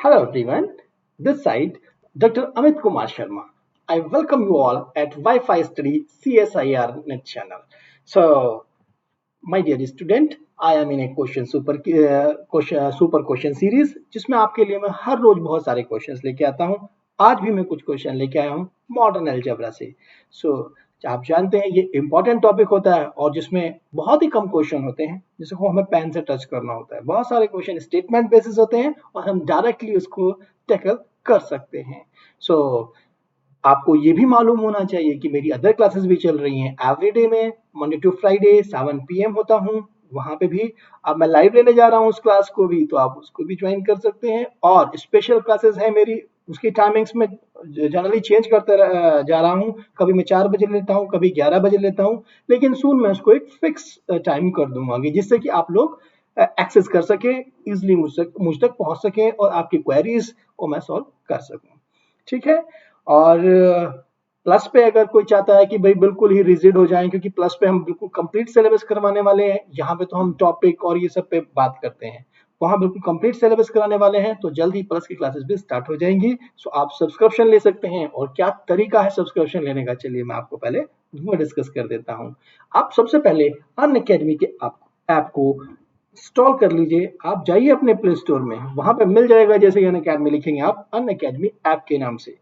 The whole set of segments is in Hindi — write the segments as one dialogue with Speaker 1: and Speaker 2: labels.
Speaker 1: Hello everyone, this side Dr. Amit Kumar Sharma. I welcome you all at Wi-Fi Study CSIR Net channel. So, my dear student, I am in a super question series जिसमें आपके लिए मैं हर रोज बहुत सारे क्वेश्चंस लेके आता हूँ। आज भी मैं कुछ क्वेश्चन लेके आया हूँ मॉडर्न अलजेब्रा से। आप जानते हैं ये इंपॉर्टेंट टॉपिक होता है और जिसमें बहुत ही कम क्वेश्चन होते हैं जिसको हमें पेन से टच करना होता है। बहुत सारे क्वेश्चन स्टेटमेंट बेसिस होते हैं और हम डायरेक्टली उसको टैकल कर सकते हैं। आपको ये भी मालूम होना चाहिए कि मेरी अदर क्लासेस भी चल रही हैं एवरीडे में, मंडे टू फ्राइडे 7 PM होता हूँ वहां पे भी। अब मैं लाइव लेने जा रहा हूँ उस क्लास को भी, तो आप उसको भी ज्वाइन कर सकते हैं। और स्पेशल क्लासेस है मेरी, उसकी टाइमिंग्स में जनरली चेंज करते जा रहा हूँ। कभी मैं 4 बजे लेता हूँ, कभी 11 बजे लेता हूँ, लेकिन सून मैं उसको एक फिक्स टाइम कर दूंगा जिससे कि आप लोग एक्सेस कर सके, इजिली मुझ तक पहुंच सके और आपकी क्वेरीज को मैं सॉल्व कर सकूं। ठीक है। और प्लस पे अगर कोई चाहता है कि भाई बिल्कुल ही रिजिड हो जाए, क्योंकि प्लस पे हम बिल्कुल कंप्लीट सिलेबस करवाने वाले हैं। यहाँ पे तो हम टॉपिक और ये सब पे बात करते हैं, वहां बिल्कुल कंप्लीट सिलेबस कराने वाले हैं, तो जल्द ही प्लस की क्लासेस भी स्टार्ट हो जाएंगी। सो आप सब्सक्रिप्शन ले सकते हैं। और क्या तरीका है सब्सक्रिप्शन लेने का, चलिए मैं आपको पहले वो डिस्कस कर देता हूँ। आप सबसे पहले अनअकैडमी के ऐप को इंस्टॉल कर लीजिए। आप जाइए अपने प्ले स्टोर में, वहां पे मिल जाएगा, जैसे ही अनअकैडमी लिखेंगे आप अनअकैडमी ऐप के नाम से।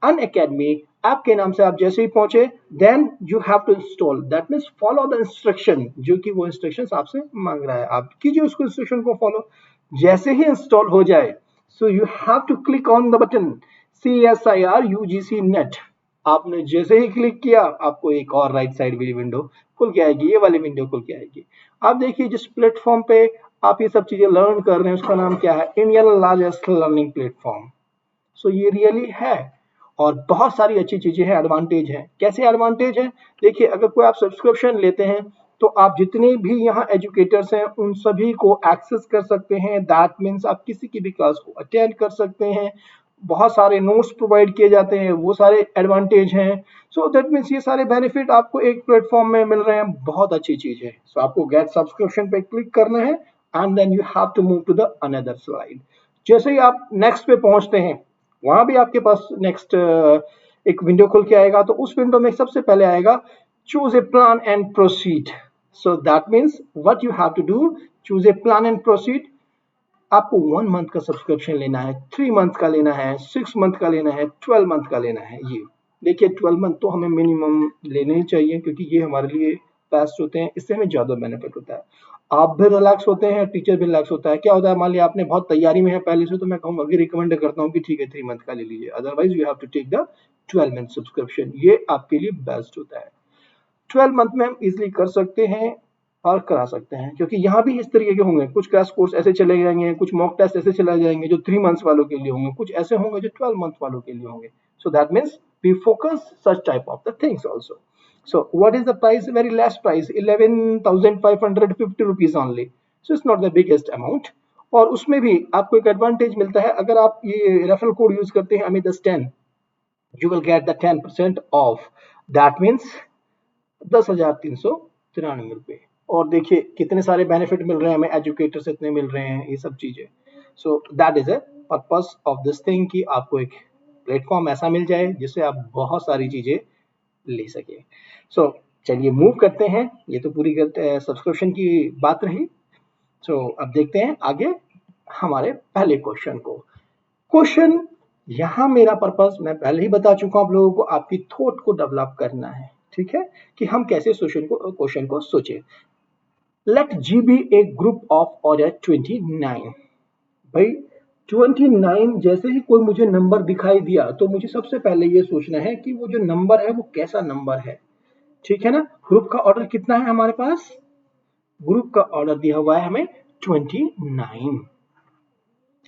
Speaker 1: अनअकैडमी ऐप के नाम से आप जैसे ही पहुंचे, then you have to install, that means follow the instruction, जो कि वो इंस्ट्रक्शन आपसे मांग रहा है, आप कीजिए उसको, इंस्ट्रक्शन को फॉलो। जैसे ही इंस्टॉल हो जाए, so you have to click on the button CSIR UGC NET. आपने जैसे ही क्लिक किया, आपको एक और राइट साइड वाली विंडो खुल के आएगी, ये वाली विंडो खुल के आएगी। आप देखिए जिस प्लेटफॉर्म पे आप ये सब चीजें लर्न कर रहे हैं उसका नाम क्या है, इंडियन लार्जेस्ट लर्निंग प्लेटफॉर्म। सो ये रियली है और बहुत सारी अच्छी चीजें हैं, एडवांटेज हैं। कैसे एडवांटेज हैं, देखिए अगर कोई आप सब्सक्रिप्शन लेते हैं तो आप जितने भी यहाँ एजुकेटर्स हैं उन सभी को एक्सेस कर सकते हैं। दैट मीन्स आप किसी की भी क्लास को अटेंड कर सकते हैं, बहुत सारे नोट्स प्रोवाइड किए जाते हैं, वो सारे एडवांटेज हैं। सो दैट मीन्स ये सारे बेनिफिट आपको एक प्लेटफॉर्म में मिल रहे हैं, बहुत अच्छी चीज है। सो आपको गेट सब्सक्रिप्शन पे क्लिक करना है and then you have to move to the another slide. जैसे ही आप नेक्स्ट पे पहुंचते हैं, वहां भी आपके पास नेक्स्ट एक विंडो खुल के आएगा। तो उस विंडो में सबसे पहले आएगा choose a plan and proceed. So that means what you have to do, choose a plan and proceed. आपको 1 मंथ का सब्सक्रिप्शन लेना है, 3 मंथ का लेना है, 6 मंथ का लेना है, 12 मंथ का लेना है। ये देखिए 12 मंथ तो हमें मिनिमम लेने ही चाहिए, क्योंकि ये हमारे लिए बेस्ट होते हैं, इससे हमें ज्यादा बेनिफिट होता है। आप भी रिलैक्स होते हैं, टीचर भी रिलैक्स होता है। क्या होता है, मान लिया आपने बहुत तैयारी में है पहले से, तो मैं कहूँगा कि रिकमेंड करता हूँ कि ठीक है 3 मंथ का ले लीजिए, otherwise you have to take the 12 month subscription. ये आपके लिए बेस्ट होता है। 12 मंथ में हम इजिली कर सकते हैं और करा सकते हैं, क्योंकि यहाँ भी इस तरीके के होंगे, कुछ क्रैश कोर्स ऐसे चले जाएंगे, कुछ मॉक टेस्ट ऐसे चले जाएंगे जो 3 मंथ्स वालों के लिए होंगे, कुछ ऐसे होंगे जो 12 मंथ वालों के लिए होंगे। So that means we focus such type of the things also. So what is the price, very less price, 11,550 rupees only. So it's not the biggest amount. और उसमें भी आपको एक एडवांटेज मिलता है, अगर आप ये रेफरल कोड यूज करते हैं अमित10, you will get the 10% off. That means 10,393 रुपए। और देखिए कितने सारे बेनिफिट मिल रहे हैं हमें, एजुकेटर से इतने मिल रहे हैं, ये सब चीजें। So that is a purpose of this thing कि आपको एक प्लेटफॉर्म ऐसा मिल जाए जिससे आप बहुत सारी चीजें ले सके। सो चलिए मूव करते हैं, ये तो पूरी सब्सक्रिप्शन की बात रही। अब देखते हैं आगे हमारे पहले क्वेश्चन को। क्वेश्चन यहाँ मेरा पर्पस मैं पहले ही बता चुका हूं आप लोगों को, आपकी थॉट को डेवलप करना है। ठीक है, कि हम कैसे क्वेश्चन को सोचे। Let G be a group of order 29। भाई 29 जैसे ही कोई मुझे नंबर दिखाई दिया तो मुझे सबसे पहले ये सोचना है कि वो जो नंबर है वो कैसा नंबर है। ठीक है ना, ग्रुप का ऑर्डर कितना है हमारे पास, ग्रुप का ऑर्डर दिया हुआ है हमें 29।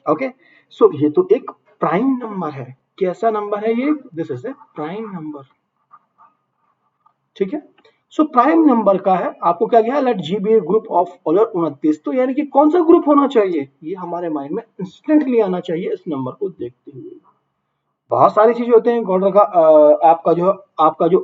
Speaker 1: ओके, सो ये तो एक प्राइम नंबर है। कैसा नंबर है ये, this is a prime number. ठीक है, सो प्राइम नंबर का है, आपको क्या गया, let G be a group of order 29। तो यानी कि कौन सा ग्रुप होना चाहिए, ये हमारे माइंड में इंस्टेंटली आना चाहिए इस नंबर को देखते हुए। बहुत सारी चीजें होते हैं ऑर्डर का, आपका जो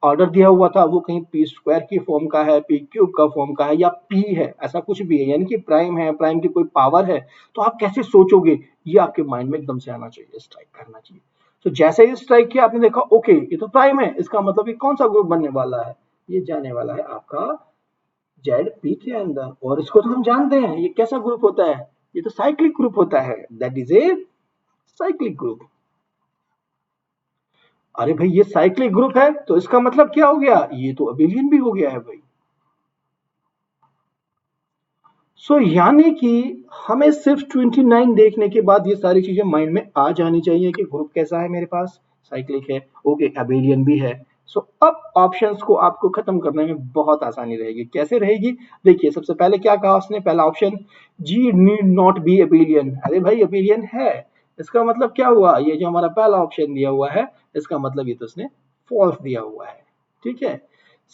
Speaker 1: ऑर्डर दिया हुआ था वो कहीं पी स्क्वायर की फॉर्म का है, पी क्यूब का फॉर्म का है या पी है, ऐसा कुछ भी है, यानी कि प्राइम है, प्राइम की कोई पावर है, तो आप कैसे सोचोगे, ये आपके माइंड में एकदम से आना चाहिए, स्ट्राइक करना चाहिए। तो जैसे ही स्ट्राइक किया आपने देखा ओके ये तो प्राइम है, इसका मतलब ये कौन सा ग्रुप बनने वाला है, ये जाने वाला है आपका जेड पी के अंदर। और इसको तो हम जानते हैं ये कैसा ग्रुप होता है, ये तो साइक्लिक ग्रुप होता है, that is a cyclic group. अरे भाई ये साइक्लिक ग्रुप है तो इसका मतलब क्या हो गया, ये तो अबेलियन भी हो गया है भाई। यानी कि हमें सिर्फ 29 देखने के बाद ये सारी चीजें माइंड में आ जानी चाहिए कि ग्रुप कैसा है मेरे पास, साइक्लिक है, ओके अबेलियन भी है। अब ऑप्शंस को आपको खत्म करने में बहुत आसानी रहेगी, कैसे रहेगी, देखिए सबसे पहले क्या कहा उसने, पहला option G need not be abelian, अरे भाई अबेलियन है, इसका मतलब क्या हुआ, ये जो हमारा पहला ऑप्शन दिया हुआ है इसका मतलब ये तो उसने फॉल्स दिया हुआ है, ठीक है।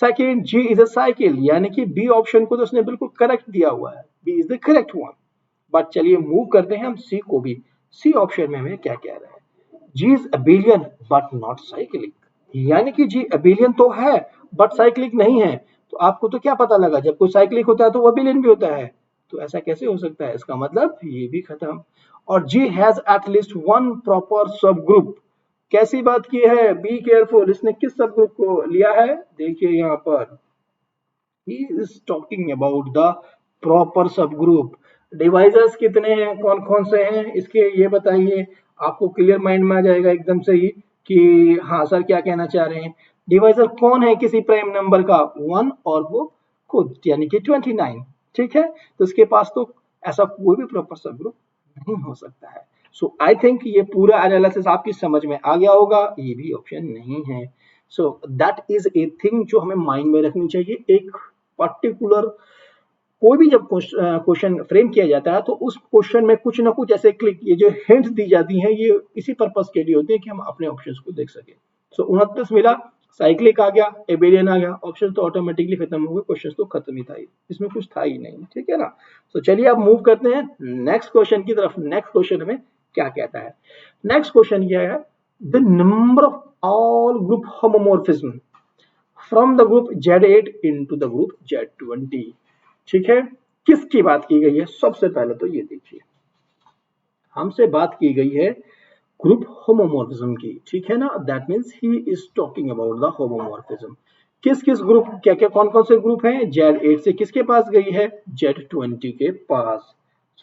Speaker 1: Second G is a cycle, यानी कि बी ऑप्शन को तो उसने बिल्कुल करेक्ट दिया हुआ है, B is the correct one. But चलिए मूव करते हैं हम सी को भी, सी ऑप्शन में हमें क्या कह रहा है, G is abelian but not cyclic, यानी कि जी अबेलियन तो है बट साइक्लिक नहीं है। तो आपको तो क्या पता लगा, जब कोई साइक्लिक होता है तो वो अबेलियन भी होता है, तो ऐसा कैसे हो सकता है, इसका मतलब ये भी खत्म। और G has at least one proper subgroup, कैसी बात की है, बी केयरफुल, इसने किस सब ग्रुप को लिया है, देखिए यहाँ पर he is talking about the proper subgroup। Divisors कितने हैं, कौन कौन से हैं इसके, ये बताइए, आपको क्लियर माइंड में आ जाएगा एकदम से ही कि हाँ सर क्या कहना चाह रहे हैं। डिवाइजर कौन है किसी प्राइम नंबर का, वन और वो खुद, यानी कि 29, ठीक है। तो इसके पास तो ऐसा कोई भी प्रॉपर सबग्रुप नहीं हो सकता है। सो आई थिंक ये पूरा एनालिसिस आपकी समझ में आ गया होगा, ये भी ऑप्शन नहीं है। So that is a thing जो हमें माइंड में रखनी चाहिए, एक पर्टिकुलर कोई भी जब क्वेश्चन फ्रेम किया जाता है तो उस क्वेश्चन में कुछ ना कुछ ऐसे क्लिक, ये जो हिंट्स दी जाती हैं ये इसी पर्पस के लिए होती है कि हम अपने ऑप्शंस को देख सके। सो 29 मिला, साइक्लिक आ गया, एबेलियन आ गया, ऑप्शन तो ऑटोमेटिकली खत्म हो गए, क्वेश्चन तो खत्म ही था, इसमें कुछ था ही नहीं, ठीक है ना। तो चलिए अब मूव करते हैं नेक्स्ट क्वेश्चन की तरफ। नेक्स्ट क्वेश्चन में क्या कहता है, नेक्स्ट क्वेश्चन क्या है, the number of all group homomorphism from the group Z8 into the group Z20, ठीक है। किसकी बात की गई है, सबसे पहले तो ये देखिए, हमसे बात की गई है ग्रुप होमोमॉर्फिज्म की, ठीक है ना, that means he is talking about the homomorphism. किस किस ग्रुप, क्या क्या कौन कौन से ग्रुप हैं, Z8 से किसके पास गई है, Z20 के पास।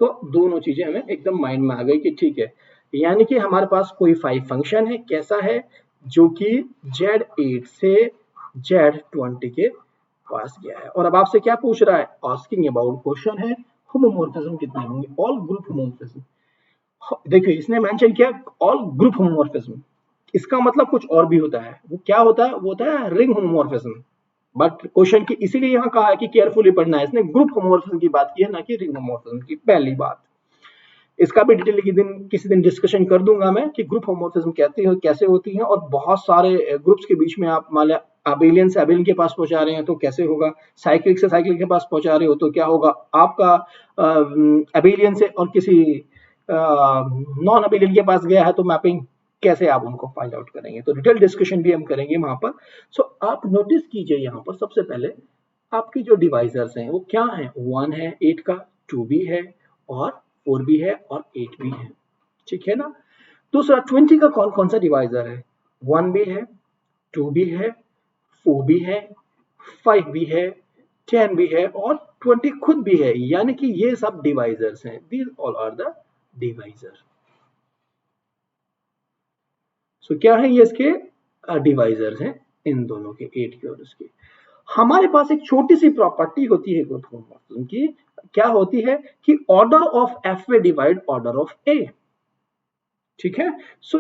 Speaker 1: दोनों चीजें हमें एकदम माइंड में आ गई कि ठीक है, यानी कि हमारे पास कोई 5 फंक्शन है, कैसा है, जो कि Z8 से Z20 के पास गया है। और अब आपसे क्या पूछ रहा है, आस्किंग अबाउट, क्वेश्चन है होमोमॉर्फिज्म कितने होंगे, ऑल ग्रुप होमोमॉर्फिज्म। देखिए इसने मेंशन किया ऑल ग्रुप होमोमॉर्फिज्म, इसका मतलब कुछ और भी होता है, वो क्या होता है, वो होता है रिंग होमोमॉर्फिज्म। बट क्वेश्चन की इसीलिए यहाँ कहा है कि केयरफुली पढ़ना है, इसने ग्रुप होमोमॉर्फिज्म की बात की है, ना कि रिंग होमोमॉर्फिज्म की। पहली बात, इसका भी डिटेल किसी दिन डिस्कशन कर दूंगा मैं कि ग्रुप होमोमॉर्फिज्म कैसे होती है, और बहुत सारे ग्रुप्स के बीच में आप मान लिया अबेलियन से अबेलियन के पास पहुंचा रहे हैं तो कैसे होगा, साइक्लिक से साइक्लिक के पास पहुंचा रहे हो तो क्या होगा, आपका अबेलियन से और किसी नॉन अबेलियन के पास गया है तो मैपिंग कैसे आप उनको फाइंड आउट करेंगे, तो डिटेल डिस्कशन भी हम करेंगे वहां पर। आप नोटिस कीजिए यहाँ पर सबसे पहले आपकी जो डिवाइजर्स हैं वो क्या है, 1 है 8 का, 2 भी है और 4 भी है और 8 भी है, ठीक है ना। दूसरा 20 का कौन कौन सा डिवाइजर है, 1 भी है, 2 भी है, 4 भी है, 5 भी है, 10 भी है और 20 खुद भी है, यानी कि ये सब डिवाइजर्स हैं, these all are the divisor. क्या है ये, इसके डिवाइजर्स हैं, इन दोनों के 8 के और उसके। हमारे पास एक छोटी सी प्रॉपर्टी होती है ग्रुप होमोमॉर्फिज्म की, क्या होती है कि ऑर्डर ऑफ एफ वे डिवाइड ऑर्डर ऑफ ए, ठीक है।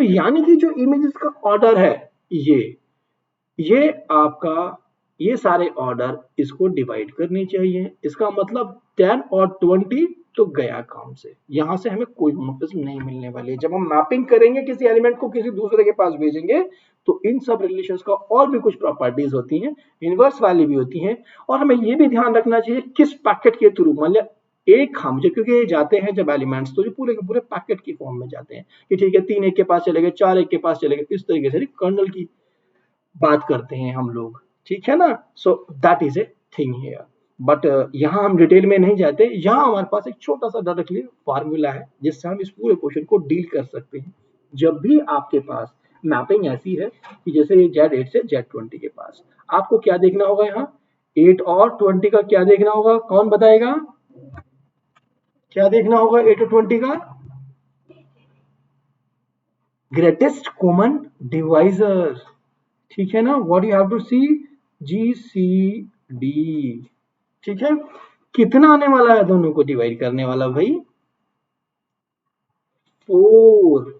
Speaker 1: यानी कि जो इमेजेस का ऑर्डर है ये आपका, ये सारे ऑर्डर इसको डिवाइड करनी चाहिए, इसका मतलब 10 और 20 तो गया काम से, यहां से हमें कोई होमोमॉर्फिज्म नहीं मिलने वाली। जब हम मैपिंग करेंगे किसी एलिमेंट को किसी दूसरे के पास भेजेंगे तो इन सब रिलेशंस का और भी कुछ प्रॉपर्टीज होती हैं, इनवर्स वाली भी होती हैं। और हमें ये भी ध्यान रखना चाहिए किस पैकेट के थ्रू, मतलब एक हम जो, क्योंकि ये जाते हैं जब एलिमेंट्स तो ये पूरे के पूरे पैकेट की फॉर्म में जाते हैं कि ठीक है 3 एक के पास चले गए, 4 एक के पास चले गए, इस तरीके से कर्नल की बात करते हैं हम लोग, ठीक है ना। So that is a thing here, but यहाँ हम डिटेल में नहीं जाते। यहाँ हमारे पास एक छोटा सा डायरेक्टली फार्मूला है जिससे हम इस पूरे क्वेश्चन को डील कर सकते हैं। जब भी आपके पास मैपिंग ऐसी है कि जैसे ये Z8 से Z20 के पास, आपको क्या देखना होगा, यहाँ 8 और 20 का क्या देखना होगा, कौन बताएगा, क्या देखना होगा 8 और 20 का, ग्रेटेस्ट कॉमन डिवाइजर, ठीक है ना। What you have to see, GCD, ठीक है। कितना आने वाला है दोनों को डिवाइड करने वाला भाई, 4।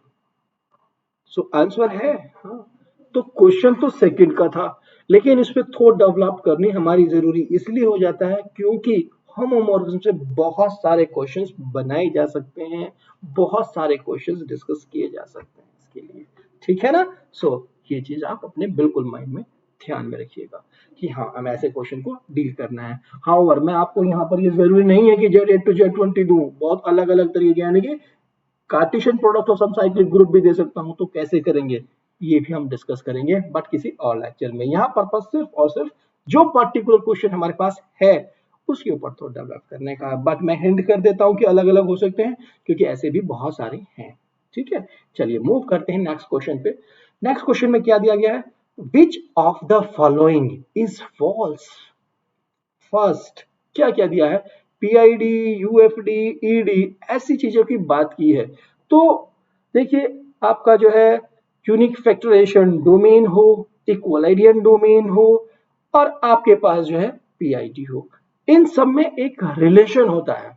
Speaker 1: सो आंसर है, हाँ। तो क्वेश्चन तो सेकंड का था, लेकिन इस पे थोड़ा डेवलप करनी हमारी जरूरी इसलिए हो जाता है क्योंकि होमोमोर्फिज्म से बहुत सारे क्वेश्चंस बनाए जा सकते हैं, बहुत सारे क्वेश्चंस डिस्कस किए जा सकते हैं इसके लिए, ठीक है ना। सो ये चीज आप अपने बिल्कुल माइंड में ध्यान में रखिएगा कि हाँ हमें ऐसे क्वेश्चन को डील करना है। हाउएवर मैं आपको यहाँ पर ये जरूरी नहीं है कि Z8 to Z20 दूं, बहुत अलग अलग तरीके यानी कि Cartesian product of some cyclic group भी दे सकता हूं, तो कैसे करेंगे ये भी हम डिस्कस करेंगे बट किसी और लेक्चर में। यहाँ पर्पस सिर्फ और सिर्फ जो पर्टिकुलर क्वेश्चन हमारे पास है उसके ऊपर थोड़ा डेवलप करने का, बट मैं हिंट कर देता हूँ कि अलग अलग हो सकते हैं क्योंकि ऐसे भी बहुत सारे हैं, ठीक है। चलिए मूव करते हैं नेक्स्ट क्वेश्चन पे। नेक्स्ट क्वेश्चन में क्या दिया गया है, which of the following is false. First क्या क्या दिया है, पीआईडी, यूएफडी, ईडी, ऐसी चीजों की बात की है। तो देखिए आपका जो है यूनिक फैक्टराइजेशन डोमेन हो, इक्वलाइडियन डोमेन हो, और आपके पास जो है पीआईडी हो, इन सब में एक रिलेशन होता है।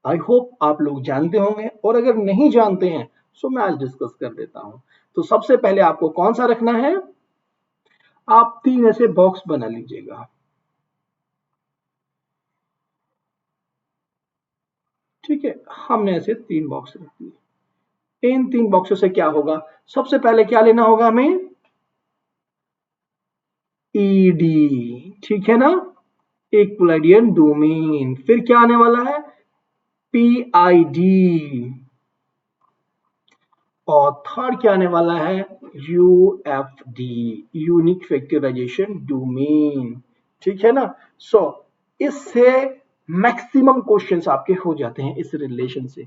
Speaker 1: आई होप आप लोग जानते होंगे, और अगर नहीं जानते हैं तो मैं आज डिस्कस कर देता हूं। तो सबसे पहले आपको कौन सा रखना है, आप 3 ऐसे बॉक्स बना लीजिएगा, ठीक है। हमने ऐसे 3 बॉक्स रख दिए। इन 3 बॉक्सों से क्या होगा, सबसे पहले क्या लेना होगा हमें, ईडी, ठीक है ना, इक्विलाइडियन डोमेन। फिर क्या आने वाला है, पीआईडी, और थर्ड क्या आने वाला है, यूएफडी, यूनिक फैक्टराइजेशन डोमेन, ठीक है ना। सो इससे मैक्सिमम क्वेश्चंस आपके हो जाते हैं इस रिलेशन से।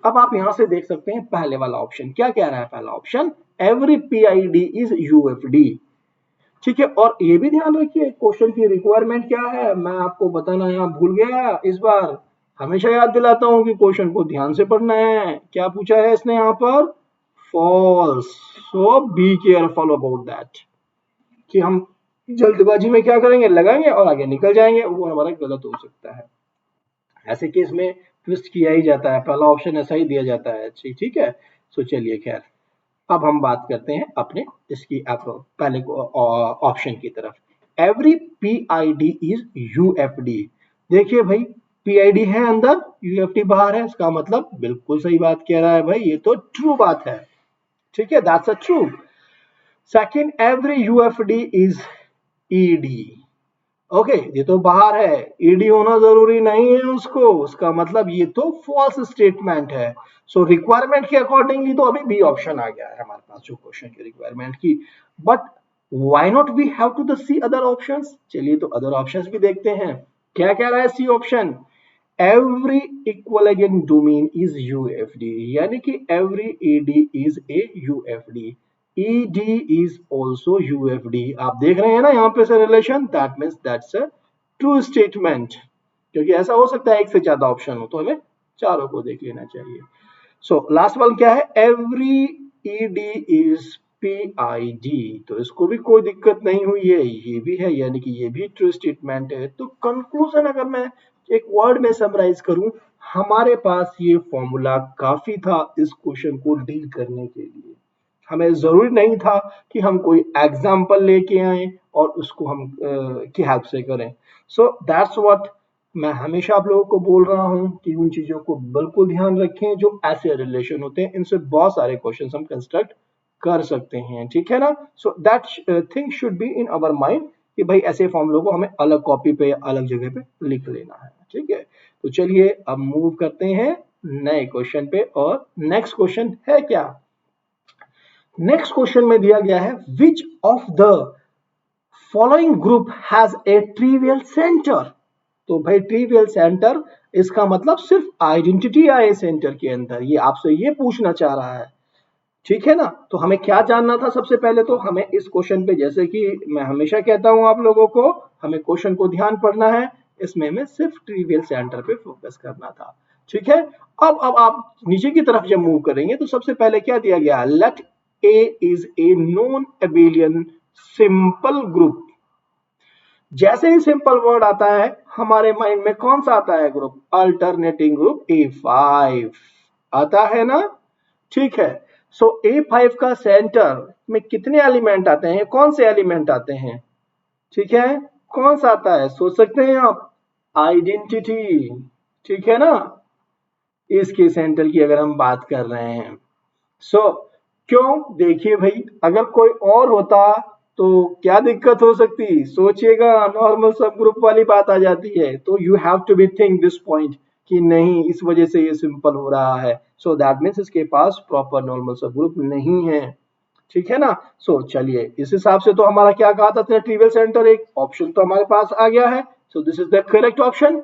Speaker 1: अब आप यहां से देख सकते हैं पहले वाला ऑप्शन क्या कह रहा है, पहला option every PID is UFD, ठीक है। और ये भी ध्यान रखिए क्वेश्चन की रिक्वायरमेंट क्या है, मैं आपको बताना यहाँ भूल गया, इस बार हमेशा याद दिलाता हूं कि क्वेश्चन को ध्यान से पढ़ना है। क्या पूछा है इसने यहाँ पर, false. So be careful about that, कि हम जल्दबाजी में क्या करेंगे, लगाएंगे और आगे निकल जाएंगे, वो हमारा गलत हो सकता है। ऐसे केस में ट्विस्ट किया ही जाता है, पहला ऑप्शन ऐसा ही दिया जाता है, ठीक है। सो चलिए खैर, अब हम बात करते हैं अपने इसकी आप पहले ऑप्शन की तरफ, एवरी पीआईडी इज यूएफडी। देखिए भाई पीआईडी है अंदर, यूएफडी बाहर है, इसका मतलब बिल्कुल सही बात कह रहा है भाई, ये तो ट्रू बात है, ठीक है, that's a true. Second, every UFD is ED, okay, ये तो बाहर है, ईडी होना जरूरी नहीं है उसको, उसका मतलब ये तो फॉल्स स्टेटमेंट है। सो रिक्वायरमेंट के अकॉर्डिंगली तो अभी बी ऑप्शन आ गया है हमारे पास जो क्वेश्चन की रिक्वायरमेंट की, but why not we have to the see other options. चलिए तो अदर ऑप्शंस भी देखते हैं, क्या कह रहा है C option, every equivalent domain is UFD, यानी कि every ED is a UFD, ED is also UFD. आप देख रहे हैं ना यहाँ पे से relation, that means that's a true statement, क्योंकि ऐसा हो सकता है एक से ज्यादा ऑप्शन हो, तो हमें चारों को देख लेना चाहिए। सो लास्ट वाला क्या है, एवरी ईडी इज पीआईडी, तो इसको भी कोई दिक्कत नहीं हुई है, ये भी है, यानी कि ये भी ट्रू स्टेटमेंट है। तो कंक्लूजन अगर मैं एक वर्ड में समराइज करूं, हमारे पास ये फॉर्मूला काफी था इस क्वेश्चन को डील करने के लिए। हमें जरूरी नहीं था कि हम कोई एग्जाम्पल लेके आए और उसको हम की हेल्प से करें। सो दैट्स व्हाट मैं हमेशा आप लोगों को बोल रहा हूं कि उन चीजों को बिल्कुल ध्यान रखें जो ऐसे रिलेशन होते हैं, इनसे बहुत सारे क्वेश्चंस हम कंस्ट्रक्ट कर सकते हैं, ठीक है ना। So that thing should be in our mind कि भाई ऐसे फॉर्मूलों को हमें अलग कॉपी पे या अलग जगह पे लिख लेना है, ठीक है। तो चलिए अब मूव करते हैं नए क्वेश्चन पे, और नेक्स्ट क्वेश्चन है क्या, नेक्स्ट क्वेश्चन में दिया गया है which of the following group has a trivial centre. तो भाई ट्रिवियल सेंटर इसका मतलब सिर्फ आइडेंटिटी आए सेंटर के अंदर, ये आपसे ये पूछना चाह रहा है, ठीक है ना। तो हमें क्या जानना था, सबसे पहले तो हमें इस क्वेश्चन पे, जैसे कि मैं हमेशा कहता हूं आप लोगों को, हमें क्वेश्चन को ध्यान पढ़ना है, इसमें हमें सिर्फ ट्रिवियल सेंटर पे फोकस करना था, ठीक है। अब आप नीचे की तरफ जब मूव करेंगे तो सबसे पहले क्या दिया गया, let A is a non abelian simple group. जैसे ही सिंपल वर्ड आता है हमारे माइंड में कौन सा आता है ग्रुप, अल्टरनेटिंग ग्रुप A5 आता है ना, ठीक है। सो A5 का सेंटर में कितने एलिमेंट आते हैं, कौन से एलिमेंट आते हैं, ठीक है, कौन सा आता है, सोच सकते हैं आप, आइडेंटिटी, ठीक है ना। इसके सेंटर की अगर हम बात कर रहे हैं, सो क्यों, देखिए भाई अगर कोई और होता तो क्या दिक्कत हो सकती, सोचिएगा, नॉर्मल सब ग्रुप वाली बात आ जाती है। तो you have to be think this point कि नहीं इस वजह से ये सिंपल हो रहा है, सो दैट मीन्स इसके पास प्रॉपर नॉर्मल सब ग्रुप नहीं है, ठीक है ना। सो चलिए इस हिसाब से तो हमारा क्या कहा था, ट्रिवियल सेंटर एक ऑप्शन तो हमारे पास आ गया है, सो this is the correct option.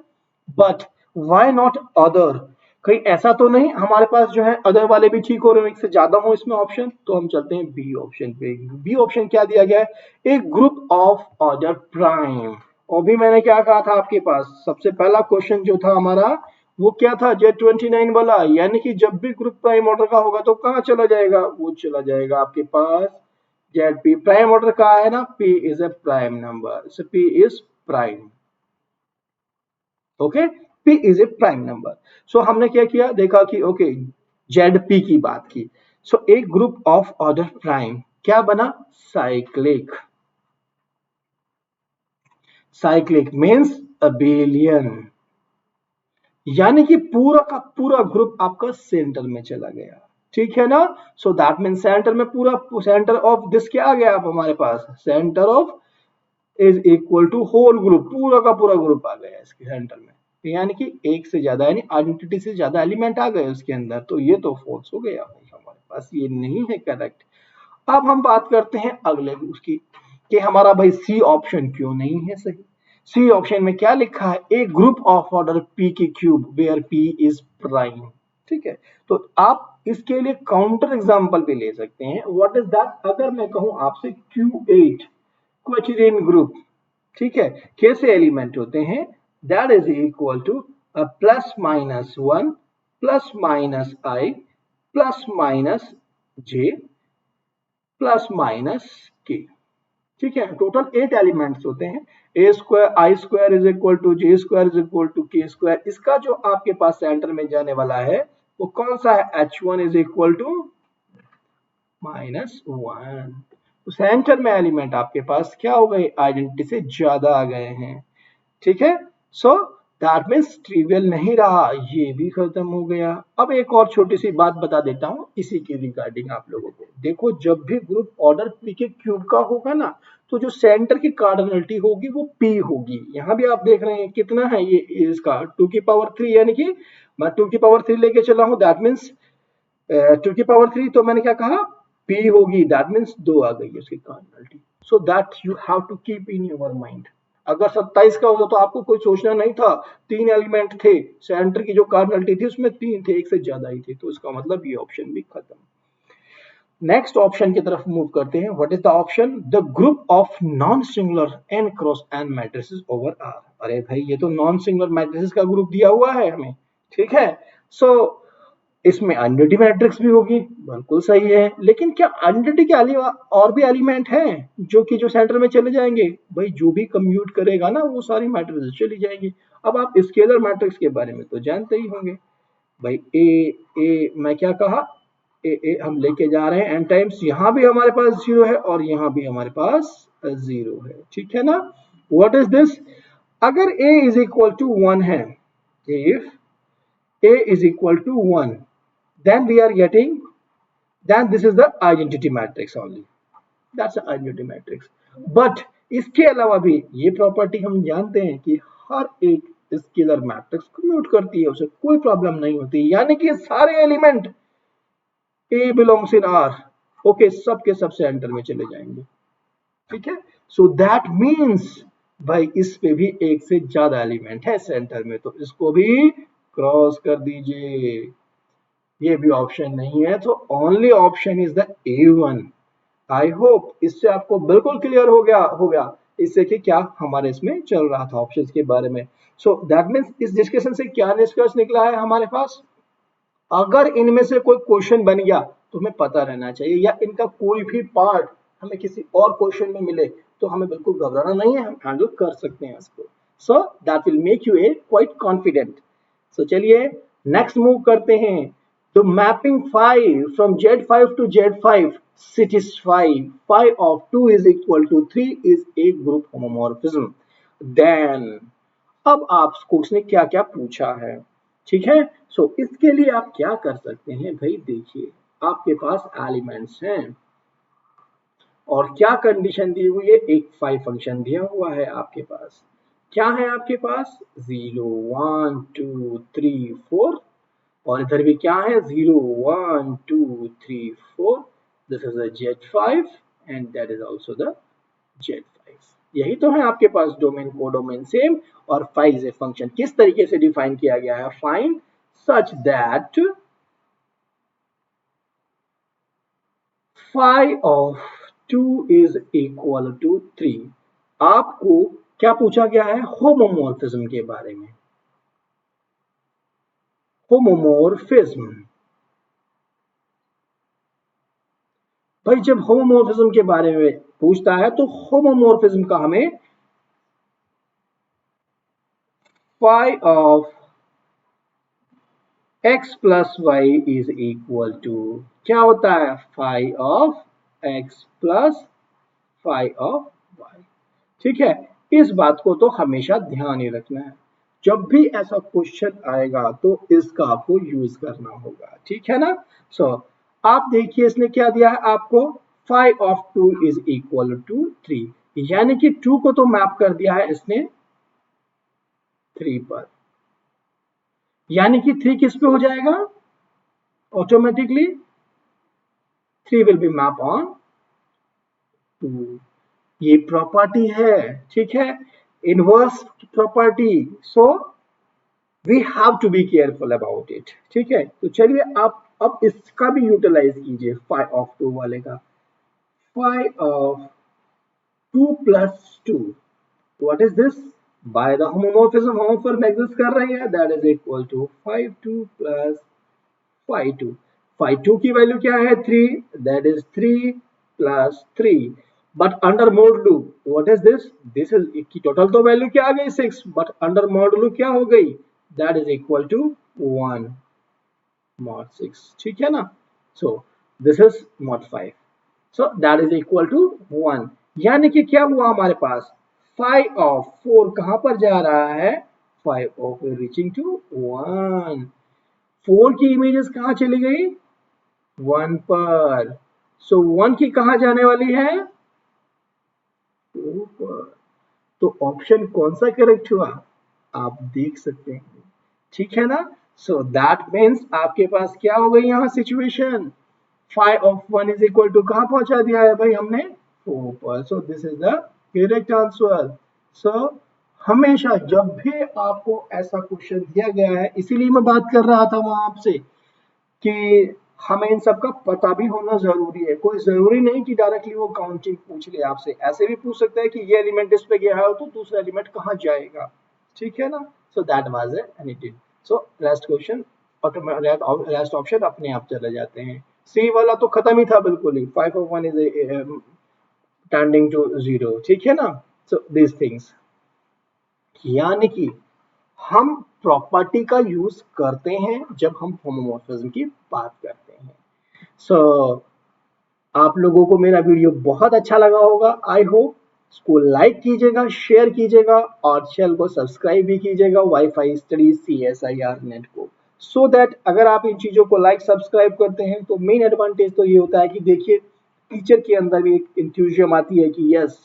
Speaker 1: But why not other, कहीं ऐसा तो नहीं हमारे पास जो है अदर वाले भी ठीक हो रहे हैं, एक से ज्यादा हो इसमें ऑप्शन, तो हम चलते हैं बी ऑप्शन पे। बी ऑप्शन क्या दिया गया है, एक ग्रुप ऑफ ऑर्डर प्राइम। और भी मैंने क्या कहा था आपके पास, सबसे पहला क्वेश्चन जो था हमारा वो क्या था, Z29 वाला, यानी कि जब भी ग्रुप प्राइम ऑर्डर का होगा तो कहां चला जाएगा, वो चला जाएगा आपके पास ZP। प्राइम ऑर्डर का है ना, P is a prime number, so P is prime, okay, P is a prime number. So हमने क्या किया, देखा कि ओके ZP की बात की, सो एक ग्रुप ऑफ ऑर्डर प्राइम क्या बना, साइक्लिक। साइक्लिक मीन्स अबेलियन, यानी कि पूरा का पूरा ग्रुप आपका सेंटर में चला गया, ठीक है ना। सो दैट मीन सेंटर में पूरा, सेंटर ऑफ दिस क्या आ गया आप हमारे पास, centre of is equal to whole group, पूरा का पूरा ग्रुप आ गया इसके सेंटर में, यानी कि एक से ज्यादा, यानी आइडेंटिटी से ज्यादा एलिमेंट आ गए उसके अंदर, तो ये तो फॉल्स हो गया भाई हमारे पास, ये नहीं है करेक्ट। अब हम बात करते हैं अगले उसकी, कि हमारा भाई सी ऑप्शन क्यों नहीं है सही। सी ऑप्शन में क्या लिखा है, a group of order p की cube where p is prime, ठीक है। तो आप इसके लिए काउंटर एग्जांपल भी ले सकते हैं, व्हाट इज दैट, अगर मैं कहूं आपसे Q8 क्वेचिरिन ग्रुप, ठीक है, कैसे एलिमेंट होते हैं, that is equal to +-1 +-i +-j +-k, ठीक है। टोटल 8 एलिमेंट्स होते हैं, A square I square is equal to J square is equal to K square. इसका जो आपके पास सेंटर में जाने वाला है वो कौन सा है, H1 इज इक्वल टू -1। तो सेंटर में एलिमेंट आपके पास क्या हो गए, आइडेंटिटी से ज्यादा आ गए हैं, ठीक है। सो दैट मीन्स ट्रिवियल नहीं रहा, ये भी खत्म हो गया। अब एक और छोटी सी बात बता देता हूं इसी के रिगार्डिंग आप लोगों को, देखो जब भी ग्रुप ऑर्डर पी के क्यूब का होगा ना, तो जो सेंटर की कार्डिनलिटी होगी वो पी होगी। यहां भी आप देख रहे हैं कितना है ये इसका 2 की पावर 3, यानी कि मैं 2 की पावर 3 लेके चला हूं, दैट मीन्स 2 की पावर 3, तो मैंने क्या कहा, पी होगी, दैट मीन्स 2 आ गई उसकी cardinality. So that you have to keep in your mind. अगर 27 का होता तो आपको कोई सोचना नहीं था, 3 एलिमेंट थे, सेंटर की जो कार्डिनलिटी थी उसमें 3 थे, एक से ज्यादा ही थे, तो इसका मतलब ये ऑप्शन भी खत्म। नेक्स्ट ऑप्शन की तरफ मूव करते हैं, what is the option, the group of non singular n cross n matrices over R। अरे भाई ये तो नॉन सिंगुलर मैट्रिसेस का ग्रुप दिया हुआ है हमें, ठीक है। सो इसमें आइडेंटिटी मैट्रिक्स भी होगी, बिल्कुल सही है, लेकिन क्या आइडेंटिटी के अलावा और भी एलिमेंट हैं जो कि जो सेंटर में चले जाएंगे, भाई जो भी कम्यूट करेगा ना वो सारी मैट्रिक्स चली जाएंगी। अब आप स्केलर मैट्रिक्स के बारे में तो जानते ही होंगे भाई, ए मैं क्या कहा, ए हम लेके जा रहे हैं एन टाइम्स, यहां भी हमारे पास 0 है और यहां भी हमारे पास 0 है, ठीक है ना। व्हाट इज दिस, अगर a इज इक्वल टू 1 है, if a is equal to 1, then we are getting, then this is the identity matrix only, that's the identity matrix। but इसके अलावा भी ये प्रॉपर्टी हम जानते हैं कि हर एक स्केलर मैट्रिक्स कम्यूट करती है, उसे कोई प्रॉब्लम नहीं होती, यानी कि सारे element A belongs in R, okay, सब के सब सेंटर में चले जाएंगे, ठीक है। सो दैट मीन्स भाई इस पे भी एक से ज्यादा एलिमेंट है सेंटर में, तो इसको भी क्रॉस कर दीजिए। ये भी ऑप्शन नहीं है, तो only option is the A1। I hope इससे आपको बिल्कुल क्लियर हो गया इससे कि क्या हमारे इसमें चल रहा था ऑप्शंस के बारे में। सो दैट मीन्स इस डिस्कशन से क्या निष्कर्ष निकला है हमारे पास, अगर इनमें से कोई क्वेश्चन बन गया तो हमें पता रहना चाहिए, या इनका कोई भी पार्ट हमें किसी और क्वेश्चन में मिले तो हमें बिल्कुल घबराना नहीं है, हम हैंडल कर सकते हैं इसको। So that will make you a quite confident. So चलिए नेक्स्ट मूव करते हैं। तो mapping 5 from Z5 to Z5 satisfy 5 of 2 is equal to 3 is a group homomorphism। Then अब आपको उसने क्या क्या पूछा है, ठीक है। सो इसके लिए आप क्या कर सकते हैं भाई, देखिए आपके पास एलिमेंट्स हैं और क्या कंडीशन दी हुई है, एक 5 फंक्शन दिया हुआ है आपके पास। क्या है आपके पास 0 1 2 3 4, और इधर भी क्या है 0 1 2 3 4। This is a Z5 and that is also the Z5। यही तो है आपके पास डोमेन कोडोमेन सेम, और फाइव इज ए फंक्शन किस तरीके से डिफाइन किया गया है, find such that phi of 2 is equal to 3। आपको क्या पूछा गया है, होमोमोर्फिज्म के बारे में। होमोमोर्फिज्म, भाई जब होमोमोर्फिज्म के बारे में पूछता है तो होमोमोर्फिज्म का हमें phi of x plus y is equal to क्या होता है, phi of x plus phi of y, ठीक है। इस बात को तो हमेशा ध्यान ही रखना है, जब भी ऐसा क्वेश्चन आएगा तो इसका आपको यूज करना होगा, ठीक है ना। सो आप देखिए इसने क्या दिया है आपको, phi of 2 is equal to 3, यानी कि 2 को तो मैप कर दिया है इसने 3 पर, यानी कि 3 किस पे हो जाएगा, automatically 3 will be map on 2। ये प्रॉपर्टी है, ठीक है, inverse property. So we have to be careful about it, ठीक है। तो चलिए आप अब इसका भी यूटिलाइज कीजिए, phi of 2 वाले का। phi of 2 plus 2, what is this, by the homomorphism homomorphism exist कर रही है, that is equal to phi 2 plus phi 2। phi 2 की वैल्यू क्या है 3, that is 3 plus 3, but under modulo what is this, this is की टोटल तो वैल्यू क्या आ गई 6, but under modulo क्या हो गई, that is equal to 1 mod 6, ठीक है ना। so this is mod 5, so that is equal to 1, यानी कि क्या हुआ हमारे पास, phi of 4 कहां पर जा रहा है, phi of reaching to 1, 4 की इमेजेस कहां चली गई 1 पर, सो 1 की कहां जाने वाली है 2 पर। तो ऑप्शन कौन सा करेक्ट हुआ आप देख सकते हैं, ठीक है ना। सो दैट मीन्स आपके पास क्या हो गई यहाँ situation, phi of 1 is equal to कहां पहुंचा दिया है भाई हमने 4 पर। So this is the correct answer. So हमेशा जब भी आपको ऐसा क्वेश्चन दिया गया है, इसीलिए मैं बात कर रहा था वहां आपसे कि हमें इन सब का पता भी होना जरूरी है। कोई जरूरी नहीं कि डायरेक्टली वो काउंटिंग पूछ ले आपसे, ऐसे भी पूछ सकता है कि ये एलिमेंट इस पे गया है तो दूसरा एलिमेंट कहाँ जाएगा, ठीक है ना। So that was anything. So last question, last option अपने आप चले जाते हैं, सी वाला तो खत्म ही था बिल्कुल ही, 5 of 1 इज टेंडिंग टू 0, ठीक है ना। सो दिस थिंग्स, यानी कि हम प्रॉपर्टी का यूज करते हैं जब हम होमोमॉर्फिज्म की बात करते हैं। सो आप लोगों को मेरा वीडियो बहुत अच्छा लगा होगा, आई होप। इसको लाइक कीजिएगा, शेयर कीजिएगा और चैनल को सब्सक्राइब भी कीजिएगा, वाईफाई स्टडी CSIR नेट को, सो दैट अगर आप इन चीजों को लाइक सब्सक्राइब करते हैं तो मेन एडवांटेज तो ये होता है कि देखिए टीचर के अंदर भी एक इंथ्यूजियम आती है कि यस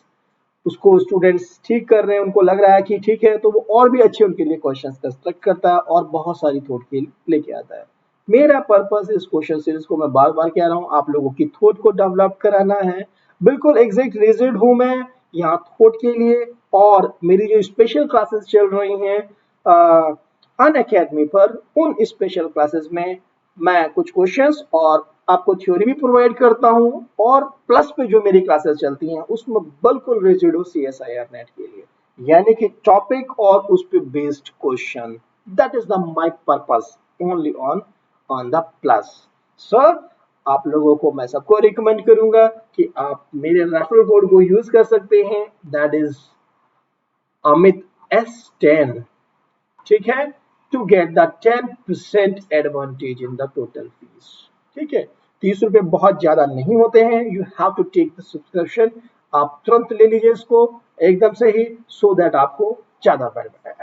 Speaker 1: उसको स्टूडेंट्स ठीक कर रहे हैं, उनको लग रहा है कि ठीक है, तो वो और भी अच्छे उनके लिए क्वेश्चंस कंस्ट्रक्ट करता है और बहुत सारी थॉट के लेके आता है। मेरा पर्पस इस क्वेश्चन सीरीज को मैं बार बार कह रहा हूँ, आप लोगों की थॉट को डेवलप कराना है। बिल्कुल एग्जैक्ट रिजिड हूँ मैं यहाँ थॉट के लिए, और मेरी जो स्पेशल क्लासेस चल रही हैं अनअकैडमी पर, उन स्पेशल क्लासेस में मैं कुछ क्वेश्चंस और आपको थ्योरी भी प्रोवाइड करता हूँ, और प्लस पे जो मेरी क्लासेस चलती हैं उसमें बिल्कुल रिजिड हूँ CSIR नेट के लिए, यानी कि टॉपिक और उस पे based question. That is the my purpose only on the plus. Sir आप लोगों को मैं सबको रिकमेंड करूंगा कि आप मेरे रेफरल कोड को यूज कर सकते हैं, दैट इज अमित S10, ठीक है, to get the 10% advantage in the total fees. ठीक है, 30 रुपए बहुत ज्यादा नहीं होते हैं, you have to take the subscription, आप तुरंत ले लीजिए इसको एकदम से ही, सो दैट आपको ज्यादा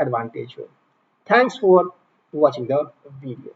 Speaker 1: एडवांटेज हो। Thanks for watching the video.